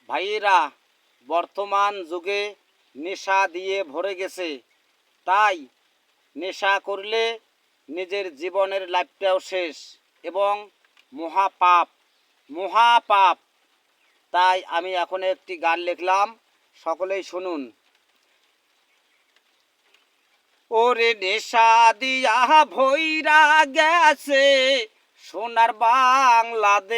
ভাইয়েরা, বর্তমান যুগে নেশা দিয়ে ভরে গেছে। তাই নেশা করলে নিজের জীবনের লাইফটাও শেষ এবং মহাপাপ মহাপাপ। তাই আমি এখন একটি গান লিখলাম, সকলেই শুনুন। ওরে নেশা দিয়া ভৈরা গেছে সোনার বাংলাদেশ,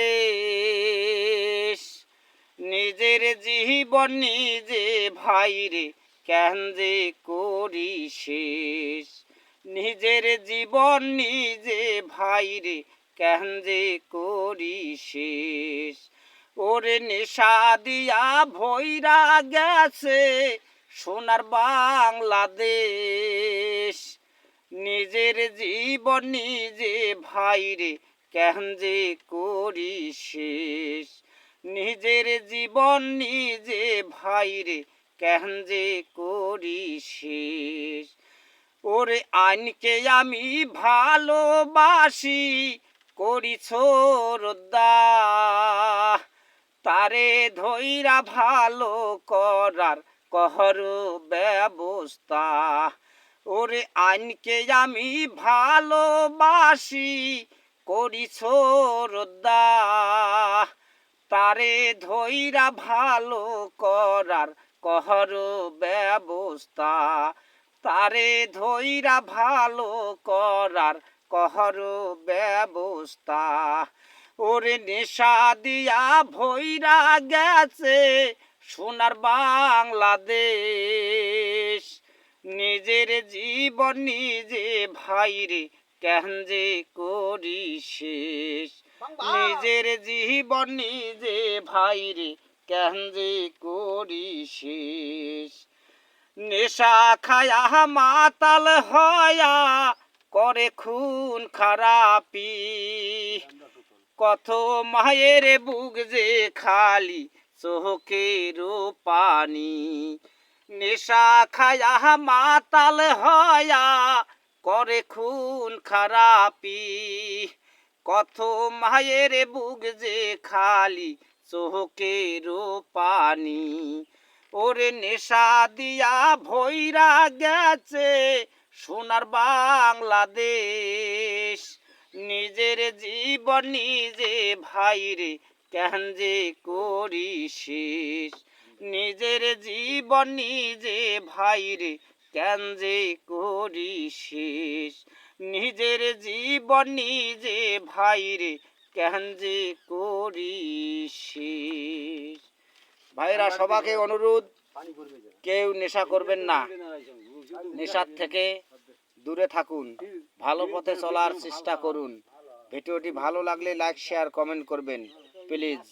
নিজের জীবন নিজে ভাইরে কেন যে করি শেষ, নিজের জীবন নিজে ভাইরে কেন যে করি শেষ। ওরে নেশা দিয়া ভৈরা গেছে সোনার বাংলাদেশ, নিজের জীবন নিজে ভাইরে কেন যে করি শেষ, নিজের জীবন নিজে ভাইরে কেন যে করি শেষ। ওরে আইনকে আমি ভালোবাসি করি শ্রদ্ধা, তারে ধইরা ভালো করার কহর ব্যবস্থা। ওরে আইনকে আমি ভালোবাসি করি শ্রদ্ধা, তারে ধইরা ভালো করার কহর ব্যবস্থা, তারে ধইরা ভালো করার কহর ব্যবস্থা। ওরে নেশা দিয়া ভৈরা গেছে সোনার বাংলাদেশ, নিজের জীবন নিজে ভাইরে কেন যে করি শেষ, নিজের জীবন নিজে ভাইরে কেন যে করি শেষ। নেশা খায়া মাতাল হয়া করে খুন খারাপি, কত মায়ের বুক যে খালি চোখের পানি। নেশা খায়া মাতাল হয়া করে খুন খারাপি, কত মায়ের বুক যে খালি চোখের পানি। ওরে নেশা দিয়া ভৈরা গেছে সোনার বাংলাদেশ, নিজের জীবন নিজে ভাইরে কেন যে করি শেষ, নিজের জীবন নিজে ভাইরে কেন যে করি শেষ, নিজের জীবন নিজে ভাইরে কেন যে করি শেষ। ভাইরা, সবাইকে অনুরোধ, কেউ নেশা করবেন না, নেশার থেকে দূরে থাকুন, ভালো পথে চলার চেষ্টা করুন। ভিডিওটি ভালো লাগলে লাইক শেয়ার কমেন্ট করবেন প্লিজ।